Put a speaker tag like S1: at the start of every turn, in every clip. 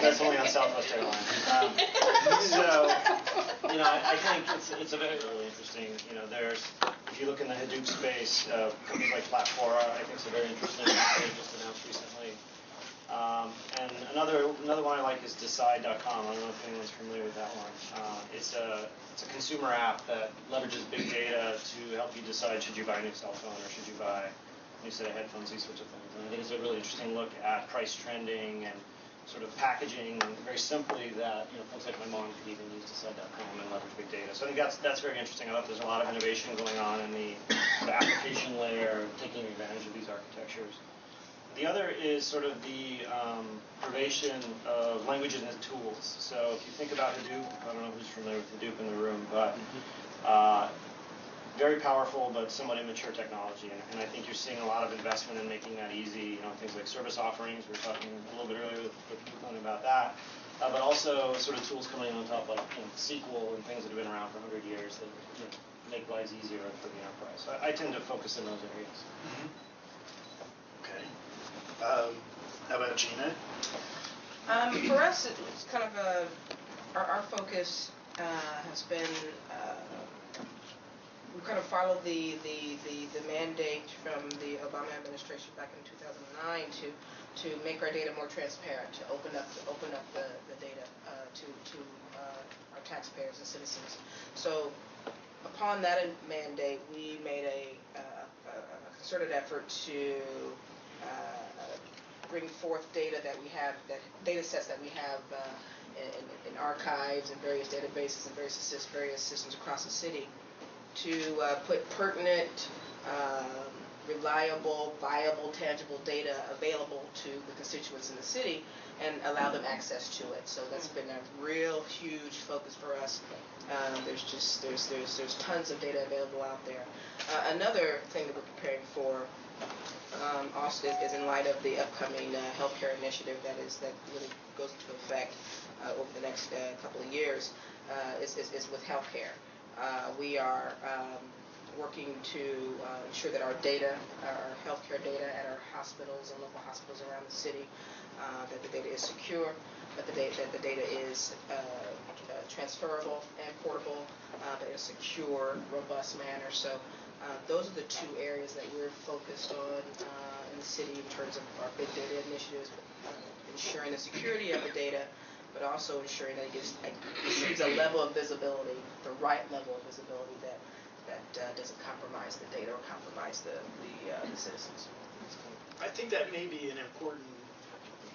S1: That's only on Southwest Airlines. So, I think it's a really interesting. If you look in the Hadoop space, companies like Platfora, I think it's a very interesting. They just announced recently. And another one I like is Decide.com. I don't know if anyone's familiar with that one. It's a consumer app that leverages big data to help you decide should you buy a new cell phone or should you buy a new set of headphones, these sorts of things. And I think it's a really interesting look at price trending and sort of packaging very simply that folks like my mom could even use Decide.com and leverage big data. So I think that's very interesting. I thought there's a lot of innovation going on in the application layer, taking advantage of these architectures. The other is sort of the privation of languages and tools. So if you think about Hadoop, I don't know who's familiar with Hadoop in the room, but very powerful but somewhat immature technology. And I think you're seeing a lot of investment in making that easy. Things like service offerings. We were talking a little bit earlier with Luke about that. But also sort of tools coming on top like SQL and things that have been around for 100 years that make lives easier for the enterprise. So I tend to focus in those areas.
S2: Okay. How about Gina?
S3: For us, it's kind of our focus has been we kind of followed the mandate from the Obama administration back in 2009 to make our data more transparent, to open up the data to our taxpayers and citizens. So upon that mandate, we made a concerted effort to bring forth data that we have, data sets that we have in archives and various databases and various systems across the city, to put pertinent, reliable, viable, tangible data available to the constituents in the city and allow them access to it. So that's been a real huge focus for us. There's tons of data available out there. Another thing that we're preparing for also is in light of the upcoming healthcare initiative that really goes into effect over the next couple of years is with healthcare. We are working to ensure that our data, our healthcare data at our hospitals and local hospitals around the city, that the data is secure, that the data is transferable and portable, in a secure, robust manner. So those are the two areas that we're focused on in the city in terms of our big data initiatives, ensuring the security of the data, but also ensuring that it gives a level of visibility, the right level of visibility that doesn't compromise the data or compromise the citizens.
S2: I think that may be an important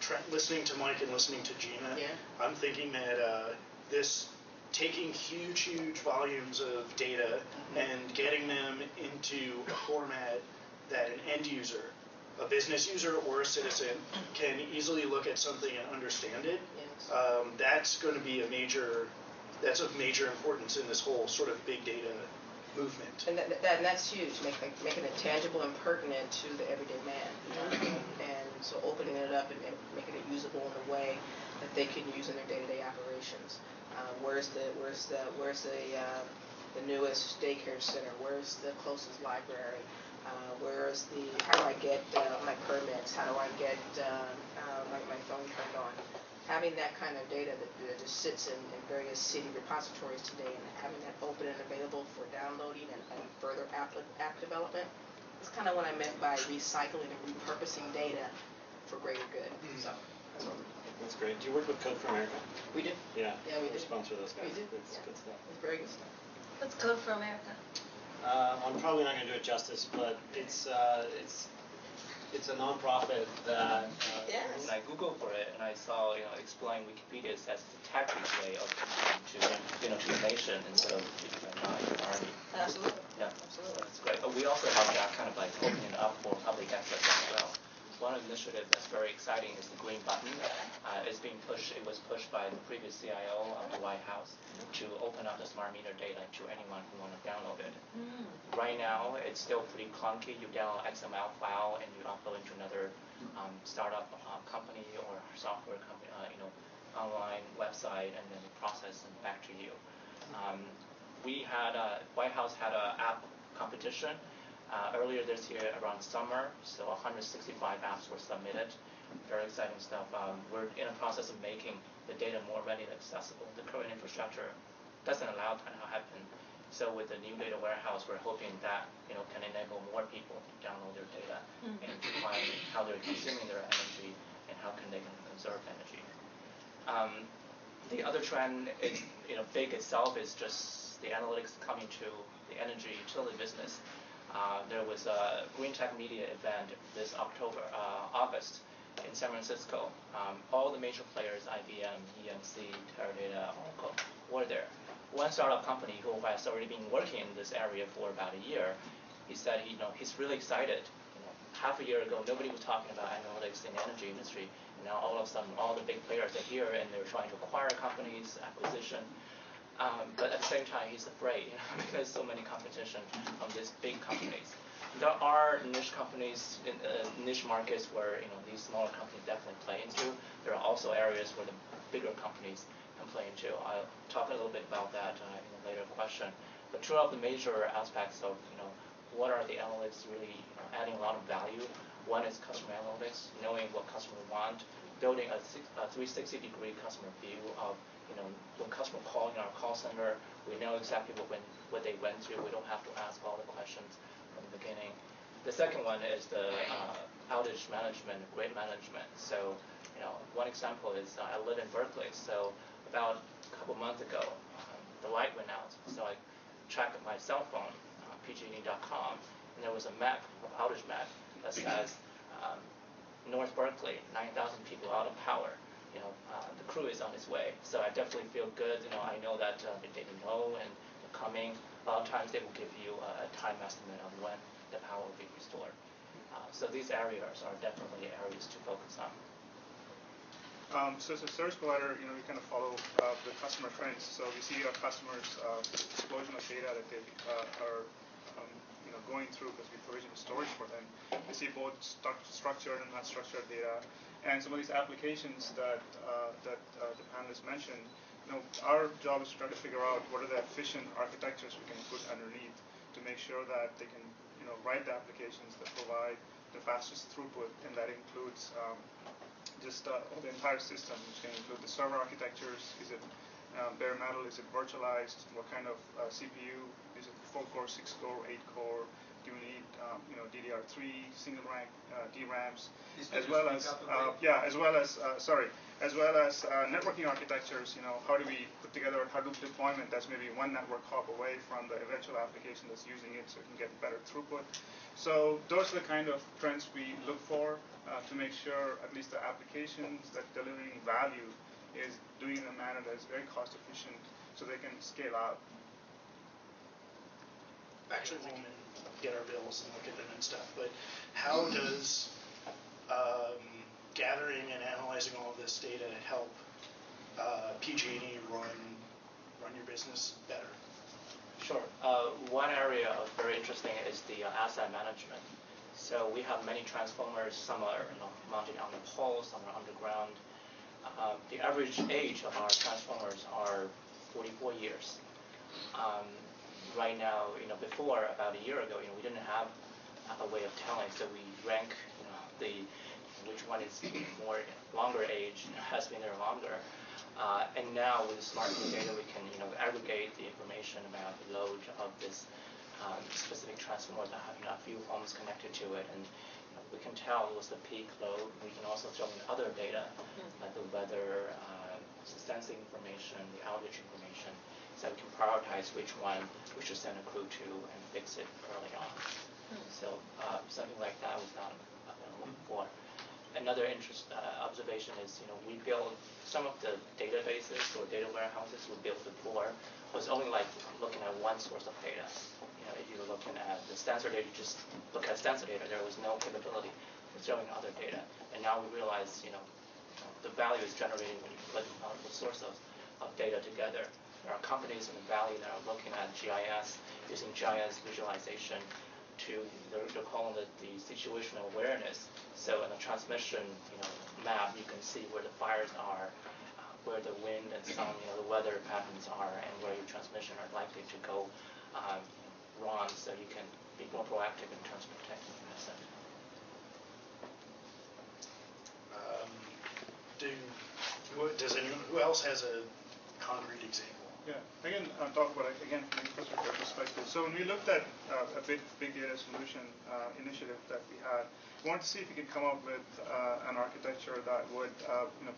S2: trend. Listening to Mike and listening to Gina, I'm thinking that this taking huge volumes of data and getting them into a format that an end user, a business user or a citizen, can easily look at something and understand it. Yes. That's going to be that's of major importance in this whole sort of big data movement.
S3: And that's huge, making it tangible and pertinent to the everyday man. And so opening it up and making it usable in a way that they can use in their day-to-day operations. Where's the newest daycare center? Where's the closest library? How do I get my permits? How do I get my phone turned on? Having that kind of data that just sits in various city repositories today, and having that open and available for downloading and further app development, is kind of what I meant by recycling and repurposing data for greater good. So that's what
S1: That's great. Do you work with Code for America?
S3: we do.
S1: Yeah,
S3: we do.
S1: Sponsor those guys.
S3: We do.
S1: It's good stuff.
S3: It's very good stuff.
S4: What's Code for America?
S1: I'm probably not going to do it justice, but it's a nonprofit that.
S5: When I Googled for it and I saw, explain Wikipedia as a tactics way of to the nation instead of the army.
S3: Absolutely.
S5: Yeah,
S3: Absolutely.
S5: that's great. But we also have that kind of like opening up for public access as well. One initiative that's very exciting is the green button. It was pushed by the previous CIO of the White House to open up the smart meter data to anyone who want to download it. Right now, it's still pretty clunky. You download XML file and you upload into another startup company or software company, online website, and then process and back to you. White House had an app competition earlier this year around summer, so 165 apps were submitted. very exciting stuff. We're in a process of making the data more readily accessible. The current infrastructure doesn't allow that to happen. So with the new data warehouse, we're hoping that can enable more people to download their data and to find how they're consuming their energy and how can they conserve energy. The other trend is big itself is just the analytics coming to the energy utility business. There was a Green Tech Media event this August in San Francisco. All the major players, IBM, EMC, Teradata, Oracle, were there. One startup company who has already been working in this area for about a year, he said he's really excited. Half a year ago, nobody was talking about analytics in the energy industry. And now all of a sudden, all the big players are here and they're trying to acquire companies, acquisition. But at the same time, he's afraid because so many competition from these big companies. There are niche companies, niche markets where these smaller companies definitely play into. There are also areas where the bigger companies can play into. I'll talk a little bit about that in a later question. But two of the major aspects of what are the analytics really adding a lot of value. One is customer analytics, knowing what customers want, building a 360-degree customer view of when customer calling our call center, we know exactly what they went through. We don't have to ask all the questions from the beginning. The second one is the outage management, grid management. So one example is I live in Berkeley, so about a couple months ago, the light went out. So I checked my cell phone, pg&e.com, and there was a map, an outage map, that says North Berkeley, 9,000 people out of power. The crew is on its way. So I definitely feel good. I know that they know and they're coming. A lot of times they will give you a time estimate of when the power will be restored. So these areas are definitely areas to focus on.
S4: So as a service provider, we kind of follow the customer trends. So we see our customers' explosion of data that they are going through because we provision storage for them. We see both structured and unstructured data, and some of these applications that the panelists mentioned. Our job is to try to figure out what are the efficient architectures we can put underneath to make sure that they can write the applications that provide the fastest throughput, and that includes just the entire system, which can include the server architectures. Is it bare metal? Is it virtualized? What kind of CPU? Is it 4-core, 6-core, 8-core? Do we need DDR3 single rank DRAMs, as well as networking architectures? How do we put together a Hadoop deployment that's maybe one network hop away from the eventual application that's using it, so it can get better throughput? So those are the kind of trends we look for to make sure at least the applications that delivering value is doing it in a manner that is very cost efficient, so they can scale out.
S2: Actually, we can get our bills and look at them and stuff, but how does gathering and analyzing all of this data help PG&E run your business better?
S5: Sure. One area of very interesting is the asset management. So we have many transformers. Some are mounted on the pole, some are underground. The average age of our transformers are 44 years. Right now, before about a year ago, we didn't have a way of telling, so we rank, which one is more longer age, has been there longer. And now with the smart grid data, we can, aggregate the information about the load of this specific transformer that have a few homes connected to it, and we can tell what's the peak load. We can also throw in other data, like the weather, sensing information, the outage information, so we can prioritize which one we should send a crew to and fix it early on. So something like that was not available before. Another observation is, we build some of the databases or data warehouses we built before was only like looking at one source of data. If you were looking at the sensor data, just look at sensor data, there was no capability for throwing other data. And now we realize, the value is generated when you put multiple sources of data together. There are companies in the Valley that are looking at GIS, using GIS visualization they're calling it the situational awareness. So in a transmission, map, you can see where the fires are, where the wind and sun, the weather patterns are, and where your transmission are likely to go wrong, so you can be more proactive in terms of protecting the asset.
S2: Does anyone, who else has a concrete example?
S4: Yeah, again, I'll talk about it again from the infrastructure perspective. So when we looked at a big data solution initiative that we had, we wanted to see if we could come up with an architecture that would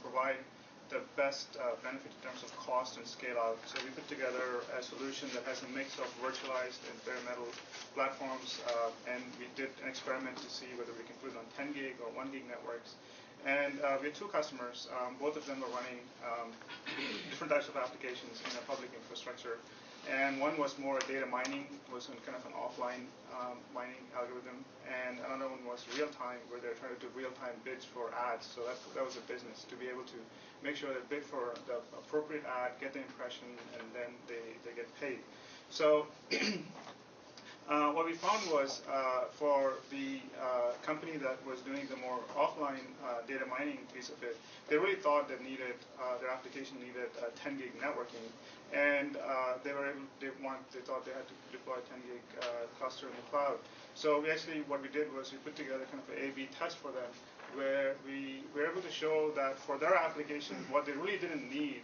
S4: provide the best benefit in terms of cost and scale out. So we put together a solution that has a mix of virtualized and bare metal platforms, and we did an experiment to see whether we can put it on 10 gig or 1 gig networks. And we had two customers. Both of them were running different types of applications in a public infrastructure. And one was more data mining, was in kind of an offline mining algorithm. And another one was real-time, where they're trying to do real-time bids for ads. So that was a business, to be able to make sure they bid for the appropriate ad, get the impression, and then they get paid. So what we found was for the company that was doing the more offline data mining piece of it, they really thought that their application needed 10 gig networking, and they thought they had to deploy a 10 gig cluster in the cloud. So what we did was we put together kind of an A/B test for them, where we were able to show that for their application, what they really didn't need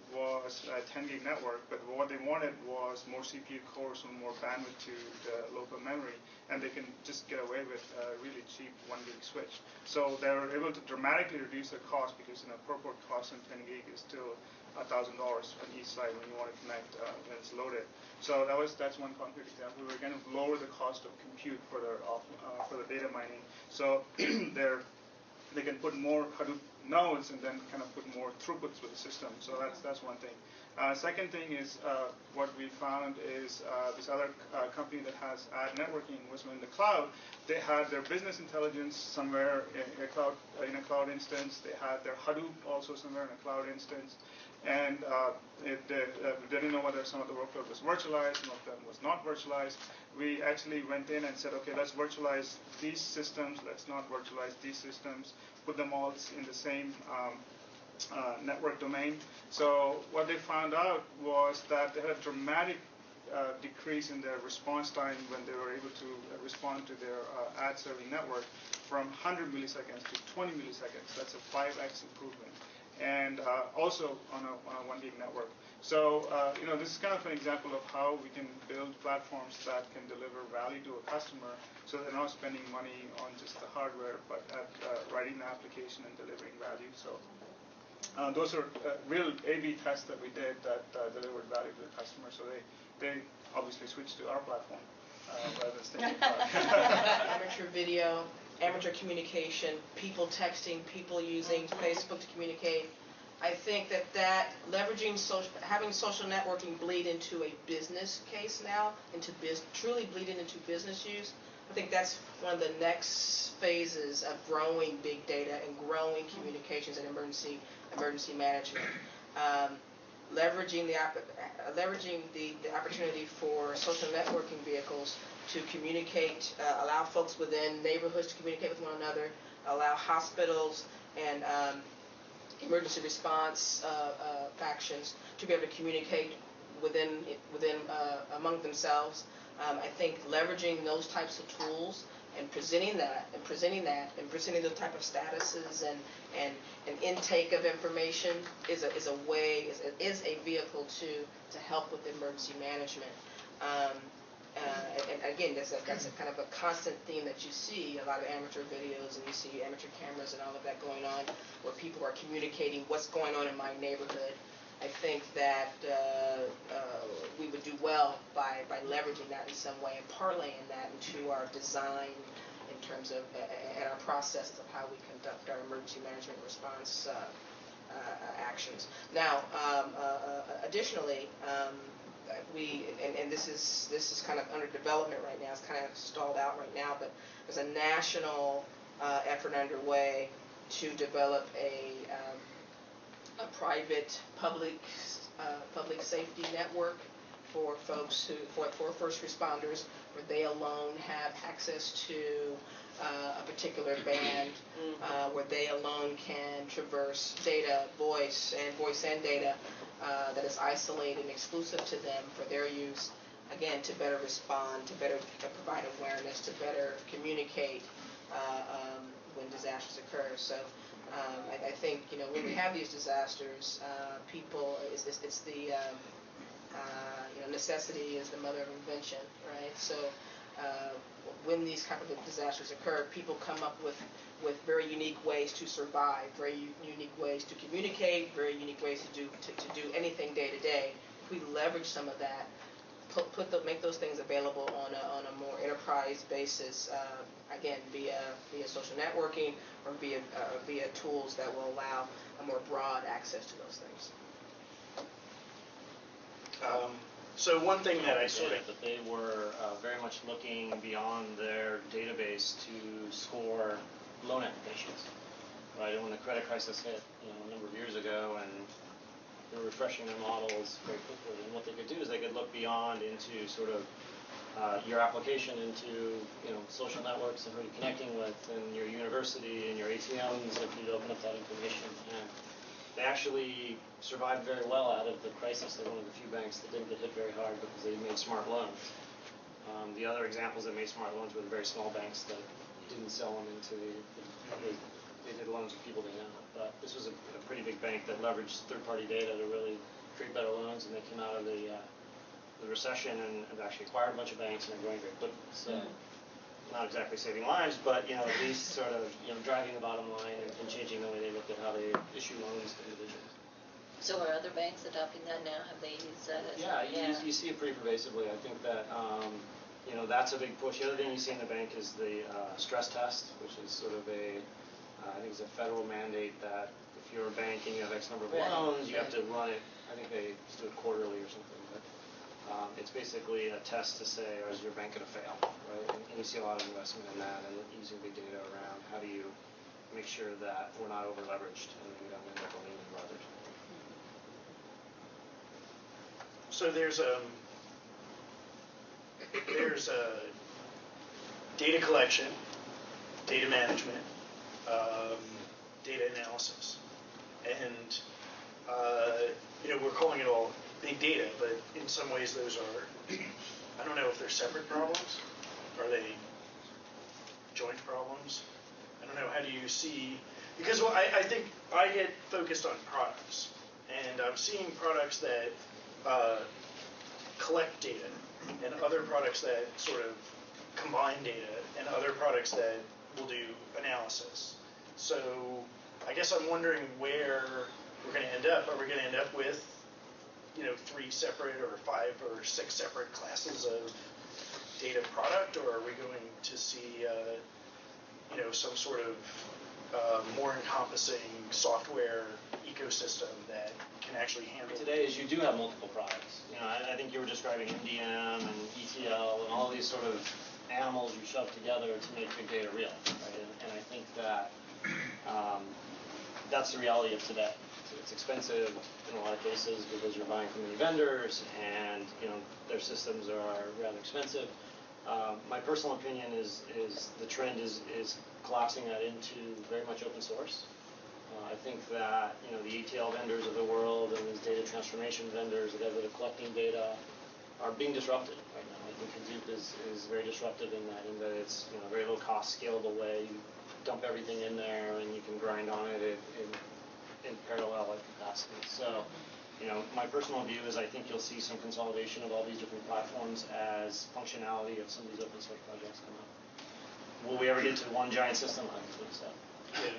S4: was a 10 gig network, but what they wanted was more CPU cores and more bandwidth to the local memory, and they can just get away with a really cheap 1 gig switch. So they were able to dramatically reduce the cost, because per port cost on 10 gig is still $1,000 on each side when you want to connect when it's loaded. So that's one concrete example. We were going to lower the cost of compute for the data mining. So they can put more Hadoop nodes and then kind of put more throughputs with the system. So that's one thing. Second thing is what we found is this other company that has ad networking was in the cloud. They had their business intelligence somewhere in a cloud instance. They had their Hadoop also somewhere in a cloud instance. And they didn't know whether some of the workload was virtualized, some of them was not virtualized. We actually went in and said, okay, let's virtualize these systems, let's not virtualize these systems, put them all in the same network domain. So what they found out was that they had a dramatic decrease in their response time when they were able to respond to their ad serving network from 100 milliseconds to 20 milliseconds. That's a 5x improvement. And also on a 1 gig network. So this is kind of an example of how we can build platforms that can deliver value to a customer, so they're not spending money on just the hardware, but at writing the application and delivering value. So those are real A/B tests that we did that delivered value to the customer. So they obviously switched to our platform rather than sticking with
S3: Amateur video, amateur communication, people texting, people using Facebook to communicate. I think that leveraging having social networking bleed into a business case now, truly bleed into business use. I think that's one of the next phases of growing big data and growing communications and emergency management. Leveraging the opportunity for social networking vehicles to communicate, allow folks within neighborhoods to communicate with one another, allow hospitals and emergency response factions to be able to communicate within among themselves. I think leveraging those types of tools and presenting those type of statuses and intake of information is a vehicle to help with emergency management. And again, that's a kind of a constant theme that you see a lot of amateur videos, and you see amateur cameras and all of that going on, where people are communicating what's going on in my neighborhood. I think that we would do well by leveraging that in some way and parlaying that into our design in terms of and our process of how we conduct our emergency management response actions. Now, additionally, this is kind of under development right now. It's kind of stalled out right now, but there's a national effort underway to develop a private public safety network for folks for first responders, where they alone have access to a particular band, where they alone can traverse data, voice and data that is isolated and exclusive to them for their use, again, to better respond, to better provide awareness, to better communicate when disasters occur. So I think, when we have these disasters, people, it's the necessity is the mother of invention, right? So when these kind of disasters occur, people come up with very unique ways to survive, very unique ways to communicate, very unique ways to do anything day to day. If we leverage some of that, make those things available on a more enterprise basis, again, via social networking or via tools that will allow a more broad access to those things.
S2: So one thing that I sort of...
S1: But they were very much looking beyond their database to score loan applications, right? And when the credit crisis hit, a number of years ago, and they were refreshing their models very quickly, and what they could do is they could look beyond into sort of your application into social networks and who you're connecting with, and your university and your ATMs if you'd open up that information. And they actually survived very well out of the crisis. They're one of the few banks that didn't get hit very hard because they made smart loans. The other examples that made smart loans were the very small banks that didn't sell them into they did loans with people they know. But this was a pretty big bank that leveraged third-party data to really create better loans, and they came out of the recession and actually acquired a bunch of banks and are growing very quickly. So not exactly saving lives, but at least sort of driving the bottom line and changing the way they look at how they issue loans to individuals.
S6: So are other banks adopting that now? Have they used that as
S1: you see it pretty pervasively. I think that that's a big push. The other thing you see in the bank is the stress test, which is sort of I think it's a federal mandate that if you're a bank and you have X number of loans, you have to run it. I think they do it quarterly or something, but it's basically a test to say, is your bank going to fail, right? And you see a lot of investment in that and using big data around how do you make sure that we're not over leveraged and we don't end up owning leverage.
S2: So there's data collection, data management, data analysis, and we're calling it all big data, but in some ways those are, I don't know if they're separate problems. Are they joint problems? I don't know. How do you see? Because I think I get focused on products, and I'm seeing products that collect data, and other products that sort of combine data, and other products that will do analysis. So I guess I'm wondering where we're going to end up. Are we going to end up with 3 separate or 5 or 6 separate classes of data product, or are we going to see some sort of more encompassing software ecosystem that can actually handle?
S1: Today is you do have multiple products. I think you were describing MDM and ETL and all these sort of animals you shove together to make big data real, right? And I think that that's the reality of today. It's expensive in a lot of cases because you're buying from many vendors, and their systems are rather expensive. My personal opinion is the trend is collapsing that into very much open source. I think that the ETL vendors of the world and these data transformation vendors that are collecting data are being disrupted right now. I think Hadoop is very disruptive in that it's a very low cost, scalable way. You dump everything in there and you can grind on it in parallel at capacity. So, my personal view is I think you'll see some consolidation of all these different platforms as functionality of some of these open source projects come up. Will we ever get to one giant system? I think so.
S2: Yeah.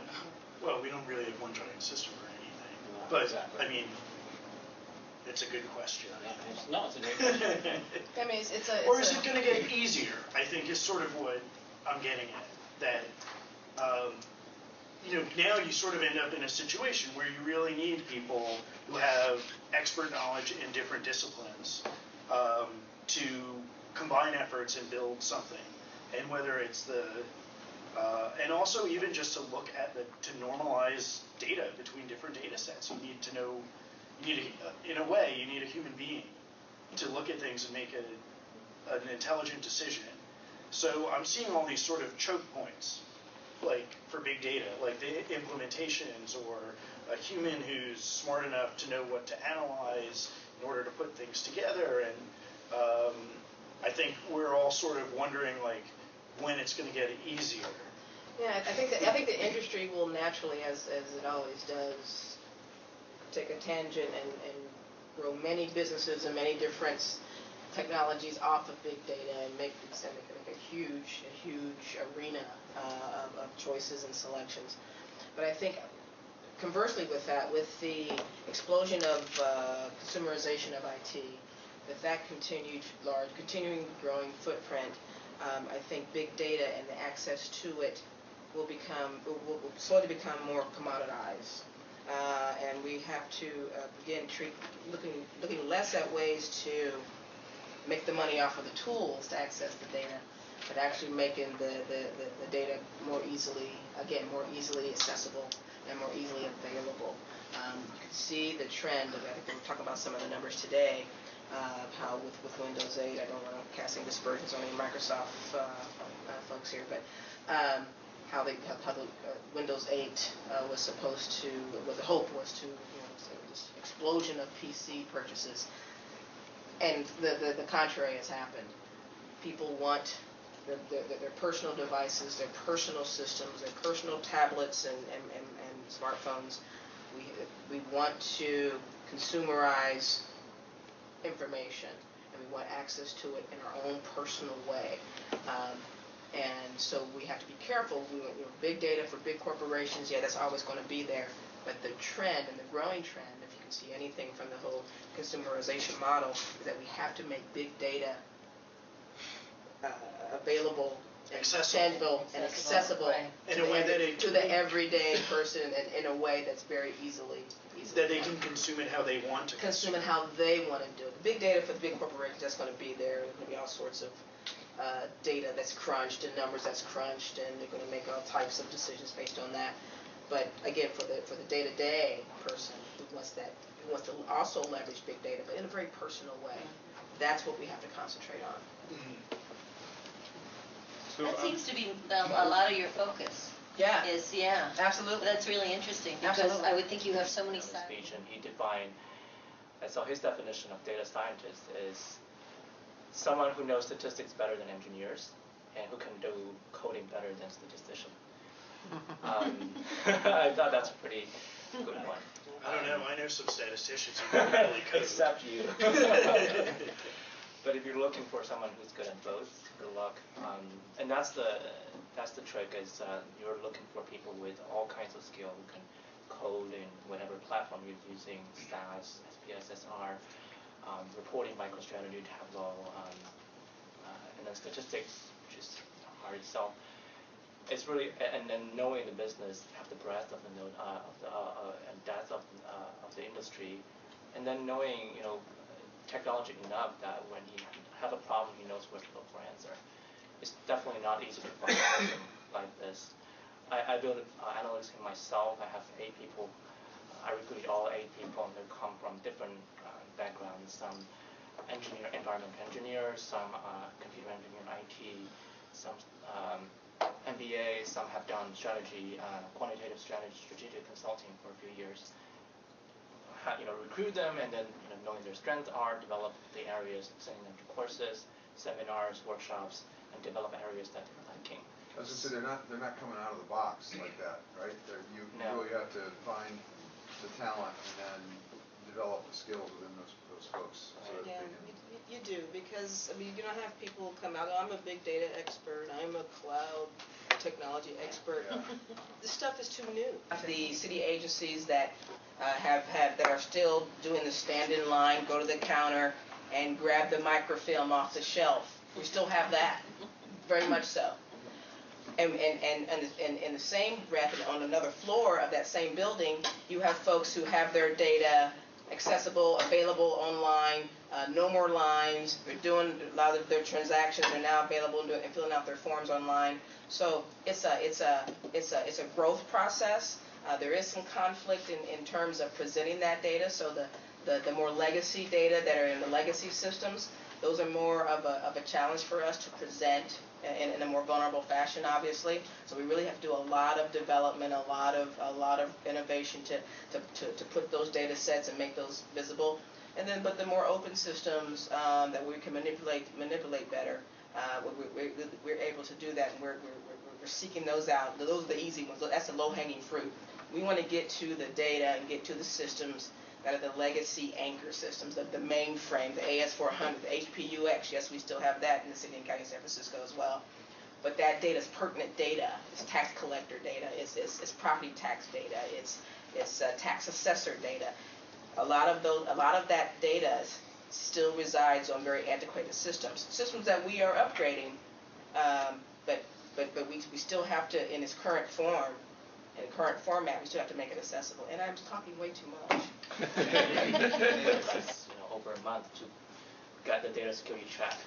S2: Well, we don't really have one giant system or anything.
S1: No,
S2: but,
S1: exactly.
S2: I mean, it's a good question.
S1: No, it's a great question.
S3: I mean,
S2: or is it going to get easier, I think, is sort of what I'm getting at. That, now you sort of end up in a situation where you really need people who have expert knowledge in different disciplines to combine efforts and build something. And whether it's and also even just to look at to normalize data between different data sets. You need to know, in a way, you need a human being to look at things and make an intelligent decision. So I'm seeing all these sort of choke points, like for big data, like the implementations, or a human who's smart enough to know what to analyze in order to put things together. And I think we're all sort of wondering, like, when it's going to get easier.
S3: Yeah, I think the industry will naturally, as it always does, take a tangent and grow many businesses and many different technologies off of big data and make a huge arena of choices and selections. But I think conversely with that, with the explosion of consumerization of IT, with that continuing growing footprint, I think big data and the access to it will slowly become more commoditized. And we have to begin looking less at ways to make the money off of the tools to access the data, but actually making the data more easily accessible and more easily available. You can see the trend of, I think we'll talk about some of the numbers today, of how with Windows 8, I don't want to casting dispersions on any Microsoft folks here, but how the Windows 8 was supposed to, what the hope was to, this explosion of PC purchases, and the contrary has happened. People want their personal devices, their personal systems, their personal tablets and smartphones. We want to consumerize information, and we want access to it in our own personal way. And so we have to be careful. Big data for big corporations, yeah, that's always going to be there. But the trend and the growing trend, if you can see anything from the whole consumerization model, is that we have to make big data available,
S2: accessible,
S3: and accessible
S2: in a way that
S3: to the everyday person, and in a way that's very easily
S2: that they can consume it how they want to
S3: consume it how they want to do it. The big data for the big corporations, that's going to be there. There's going to be all sorts of data that's crunched and numbers that's crunched, and they're going to make all types of decisions based on that. But again, for the day-to-day person who wants to also leverage big data, but in a very personal way, that's what we have to concentrate on.
S2: Mm-hmm.
S4: So,
S6: That seems to be a lot of your focus.
S3: Yeah. Absolutely.
S6: That's really interesting, because
S3: Absolutely.
S6: I would think you have so many sides.
S5: Speech, and he defined, and so his definition of data scientist is someone who knows statistics better than engineers and who can do coding better than statistician. I thought that's a pretty good one.
S2: I don't know. I know some statisticians who can really code.
S5: Except you. But if you're looking for someone who's good at both, good luck. And that's the trick, is you're looking for people with all kinds of skill who can code in whatever platform you're using, SAS, SPSS/R, reporting, MicroStrategy, Tableau, and then statistics, which is R itself. It's really, and then knowing the business, have the breadth of the and depth of the industry, and then knowing technology enough that when he have a problem, he knows where to look for answer. It's definitely not easy to find a person like this. I built analytics team myself. I have 8 people. I recruited all 8 people, and they come from different backgrounds. Some environmental engineers, some computer engineer and IT, some MBA, some have done strategy, quantitative strategy, strategic consulting for a few years. Recruit them, and then knowing their strengths are, develop the areas, sending them to courses, seminars, workshops, and develop areas that they're liking.
S7: I was going to say, they're not coming out of the box like that, right? You really have to find the talent and then develop the skills within those folks. So that
S3: Yeah,
S7: they can...
S3: you do, because you don't have people come out. I'm a big data expert. I'm a cloud technology expert.
S7: Yeah.
S3: This stuff is too new. The city agencies that that are still doing the stand in line, go to the counter, and grab the microfilm off the shelf. We still have that, very much so. And in the same breath, on another floor of that same building, you have folks who have their data accessible, available online, no more lines. They're doing a lot of their transactions are now available and filling out their forms online. So it's a growth process. There is some conflict in terms of presenting that data. So the more legacy data that are in the legacy systems, those are more of a challenge for us to present in a more vulnerable fashion, obviously. So we really have to do a lot of development, a lot of innovation to put those data sets and make those visible. And then, but the more open systems that we can manipulate better, we're able to do that, and we're We're seeking those out. Those are the easy ones. That's the low-hanging fruit. We want to get to the data and get to the systems that are the legacy anchor systems, the mainframe, the AS400, the HPUX. Yes, we still have that in the city and county of San Francisco as well. But that data is pertinent data. It's tax collector data. It's property tax data. It's tax assessor data. A lot of that data still resides on very antiquated systems that we are upgrading, but we still have to, in its current form, in the current format, we still have to make it accessible. And I'm talking way too much.
S5: It's over a month to get the data security check.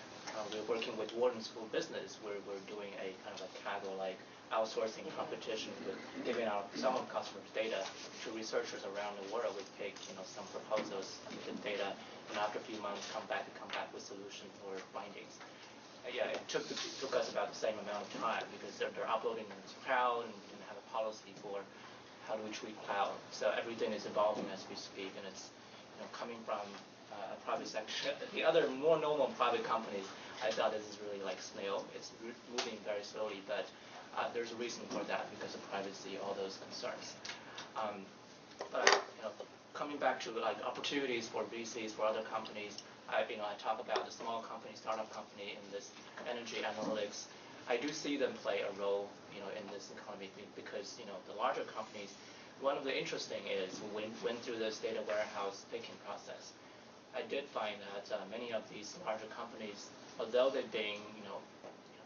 S5: We're working with Wharton School of Business, where we're doing a kind of a Kaggle-like outsourcing competition with giving out some of customers' data to researchers around the world. We pick some proposals with the data, and after a few months come back with solutions or findings. It took us about the same amount of time because they're uploading it to cloud and have a policy for how do we treat cloud. So everything is evolving as we speak, and it's coming from a private sector. The other more normal private companies, I thought this is really like snail. It's moving very slowly, but there's a reason for that because of privacy, all those concerns. But coming back to like opportunities for VCs, for other companies, I talk about the small company, startup company in this energy analytics. I do see them play a role, in this economy because the larger companies. One of the interesting is we went through this data warehouse picking process. I did find that many of these larger companies, although they're being,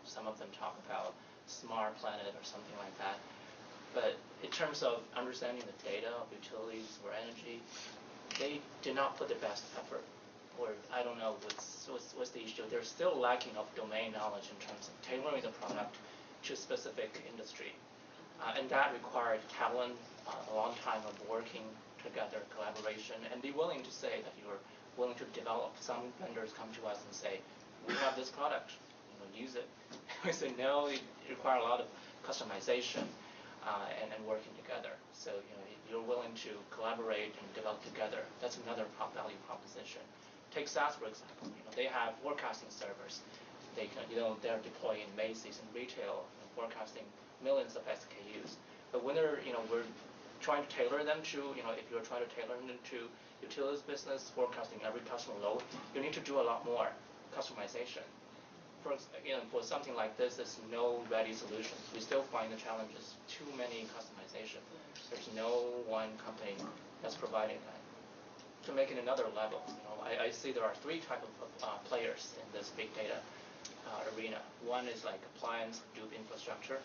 S5: some of them talk about smart planet or something like that, but in terms of understanding the data of utilities or energy, they did not put the best effort. Or I don't know what's the issue. They're still lacking of domain knowledge in terms of tailoring the product to a specific industry, and that required talent, a long time of working together, collaboration, and be willing to say that you're willing to develop. Some vendors come to us and say, we have this product, use it. We say no, it requires a lot of customization and working together. So if you're willing to collaborate and develop together, that's another value proposition. Take SaaS, for example. They have forecasting servers. They they're deploying Macy's and retail, forecasting millions of SKUs. But when we're trying to tailor them to, if you're trying to tailor them to utilities business, forecasting every customer load, you need to do a lot more customization. For something like this, there's no ready solutions. We still find the challenges, too many customization. There's no one company that's providing that. To make it another level, I see there are three types of players in this big data arena. One is like appliance Hadoop infrastructure.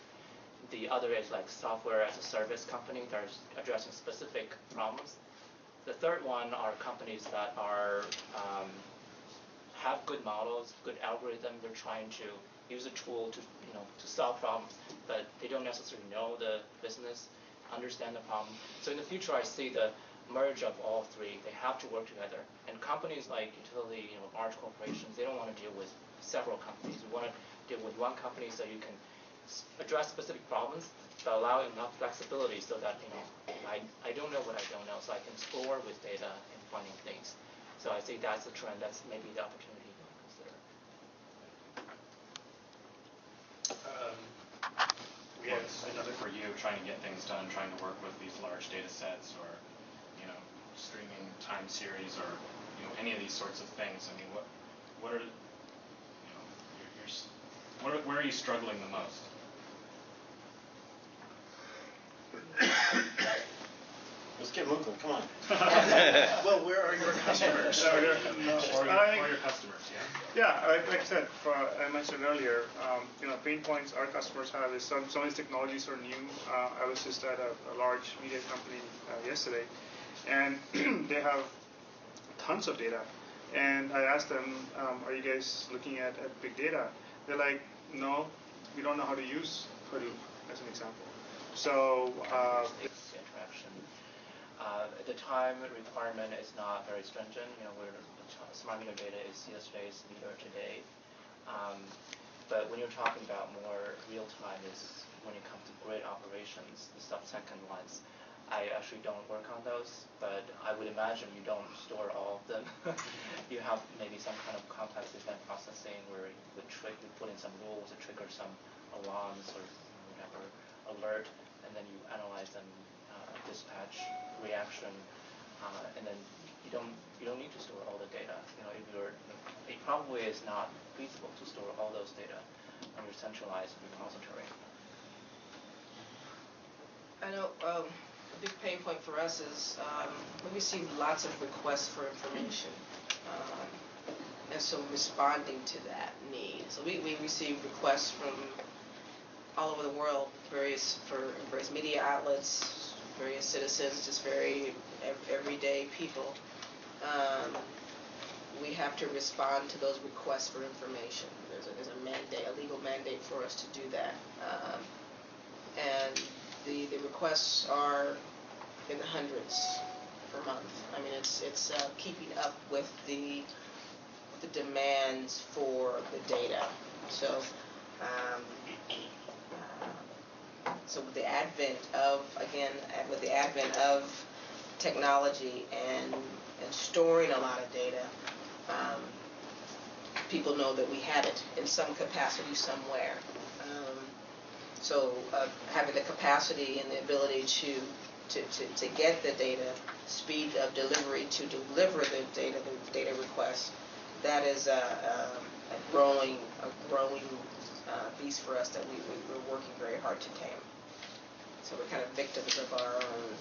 S5: The other is like software as a service company that are addressing specific problems. The third one are companies that are have good models, good algorithm. They're trying to use a tool to solve problems, but they don't necessarily know the business, understand the problem. So in the future, I see the merge of all three. They have to work together. And companies like utility, large corporations, they don't want to deal with several companies. You want to deal with one company so you can address specific problems, but allow enough flexibility so that I don't know what I don't know, so I can explore with data and finding things. So I think that's the trend. That's maybe the opportunity to consider.
S8: What's another for you trying to get things done, trying to work with these large data sets or streaming time series or any of these sorts of things? I mean, what are where are you struggling the most?
S1: Let's get moving. Come on.
S2: Well, where are your customers?
S8: Or your customers,
S4: Yeah, like I said, I mentioned earlier, pain points our customers have is some of these technologies are new. I was just at a large media company yesterday, and they have tons of data. And I asked them, are you guys looking at big data? They're like, no, we don't know how to use Hadoop, as an example. So
S5: interaction. At the time, requirement is not very stringent. Smart meter data is yesterday's meter today. But when you're talking about more real time, is when it comes to grid operations, the sub-second ones. I actually don't work on those, but I would imagine you don't store all of them. You have maybe some kind of complex event processing where you put in some rules to trigger some alarms or whatever alert, and then you analyze and dispatch reaction, and then you don't need to store all the data. If it probably is not feasible to store all those data on your centralized repository.
S3: I know a big pain point for us is we receive lots of requests for information, and so responding to that need. So we receive requests from all over the world, various media outlets, various citizens, just very everyday people. We have to respond to those requests for information. There's a mandate, a legal mandate for us to do that, and the requests are in the hundreds per month. I mean, it's keeping up with the demands for the data. So with the advent of technology and storing a lot of data, people know that we have it in some capacity somewhere. So having the capacity and the ability to get the data, speed of delivery to deliver the data requests, that is a growing beast for us that we're working very hard to tame. So we're kind of victims of our own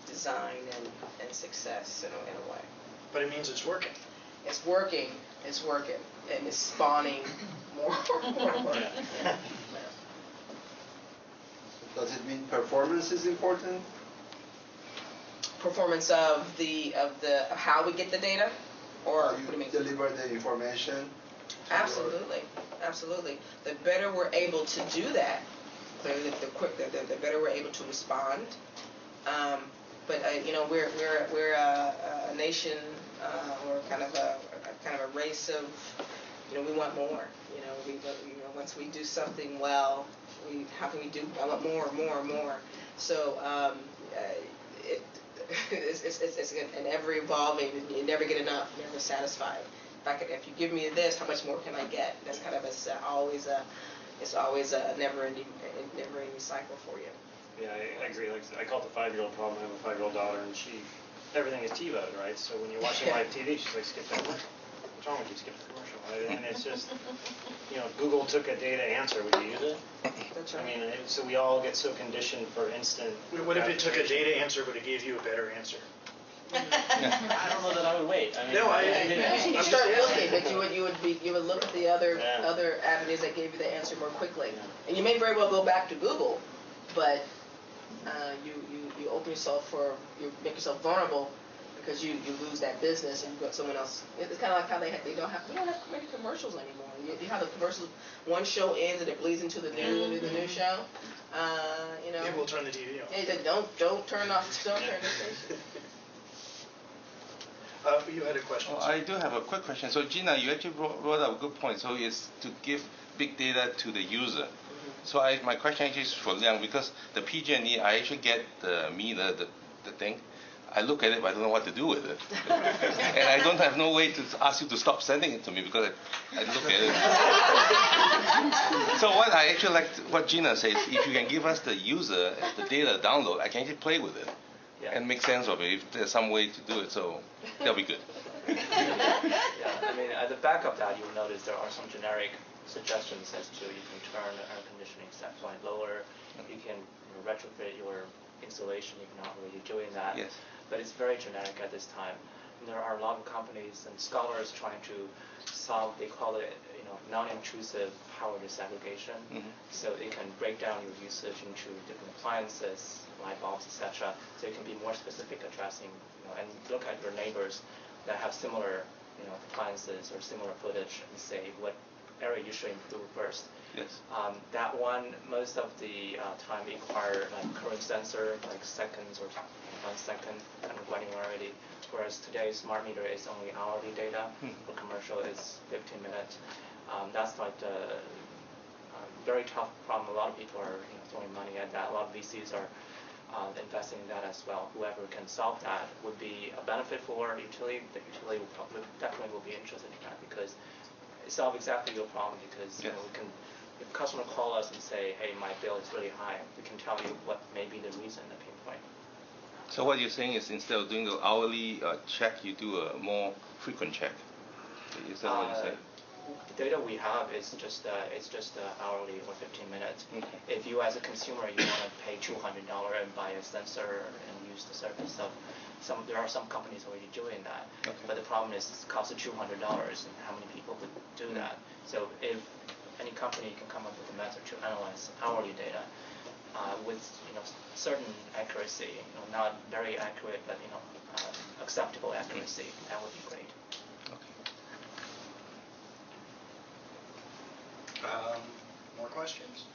S3: design and success in a way.
S2: But it means it's working.
S3: It's working, and it's spawning more work. Yeah.
S9: Does it mean performance is important?
S3: Performance of how we get the data, or
S9: How
S3: what do you mean?
S9: deliver the information?
S3: Absolutely. The better we're able to do that, clearly, the better we're able to respond. But we're a nation, we're kind of a race of, we want more. Once we do something well, how can we do? I want more. So it's an ever evolving. You never get enough. You're never satisfied. If you give me this, how much more can I get? That's kind of it's always a never-ending cycle for you.
S1: Yeah, I agree. Like I call it the 5-year-old problem. I have a 5-year-old daughter, and everything is TiVo'd, right? So when you're watching live TV, she's like, skip that commercial. What's wrong with you? Skip the commercial, right? And it's just, Google took a data answer. Would you use it?
S3: That's right.
S1: I mean, so we all get so conditioned for instant.
S2: What if it took a data answer, but it gave you a better answer?
S5: I don't know that I would wait. I mean,
S3: You start looking, but you would look at the other avenues that gave you the answer more quickly, and you may very well go back to Google, but you open yourself you make yourself vulnerable because you lose that business and you've got someone else. It's kind of like how we don't have many commercials anymore. You have the commercials. One show ends and it bleeds into the new show.
S2: Maybe we'll turn the TV on.
S3: Yeah, don't turn off. Don't turn the station.
S2: You had a question.
S10: Oh, I do have a quick question. So Gina, you actually brought up a good point. So it's to give big data to the user. So my question actually is for Liang, because the PG&E, I actually get the thing. I look at it, but I don't know what to do with it. And I don't have no way to ask you to stop sending it to me because I look at it. So what I actually like, what Gina says, if you can give us the user, the data download, I can actually play with it.
S5: Yeah.
S10: And make sense of it if there's some way to do it, so that'll be good.
S5: Yeah, I mean, at the back of that, you'll notice there are some generic suggestions as to you can turn the air conditioning set point lower, you can retrofit your installation if you're not really doing that.
S10: Yes.
S5: But it's very generic at this time. And there are a lot of companies and scholars trying to solve, they call it, non-intrusive power disaggregation.
S10: Mm-hmm.
S5: So it can break down your usage into different appliances, light bulbs, etc. So it can be more specific, addressing, and look at your neighbors that have similar, appliances or similar footage, and say what area you should improve first.
S10: Yes.
S5: That one, most of the time require like current sensor, like seconds or 1 second kind of granularity. Whereas today's smart meter is only hourly data. For commercial, is 15 minutes. That's like the very tough problem. A lot of people are throwing money at that. A lot of VCs are investing in that as well. Whoever can solve that would be a benefit for utility. The utility definitely will be interested in that because it solves exactly your problem because we can if customer call us and say, hey, my bill is really high, we can tell you what may be the reason, the pain point.
S10: So what you're saying is instead of doing the hourly check, you do a more frequent check. Is that what you're saying?
S5: The data we have is just hourly or 15 minutes.
S10: Okay.
S5: If you as a consumer you want to pay $200 and buy a sensor and use the service, so there are some companies already doing that.
S10: Okay.
S5: But the problem is it costs $200, and how many people would do that? So if any company can come up with a method to analyze hourly data with certain accuracy, not very accurate, but acceptable accuracy, that would be great.
S2: More questions?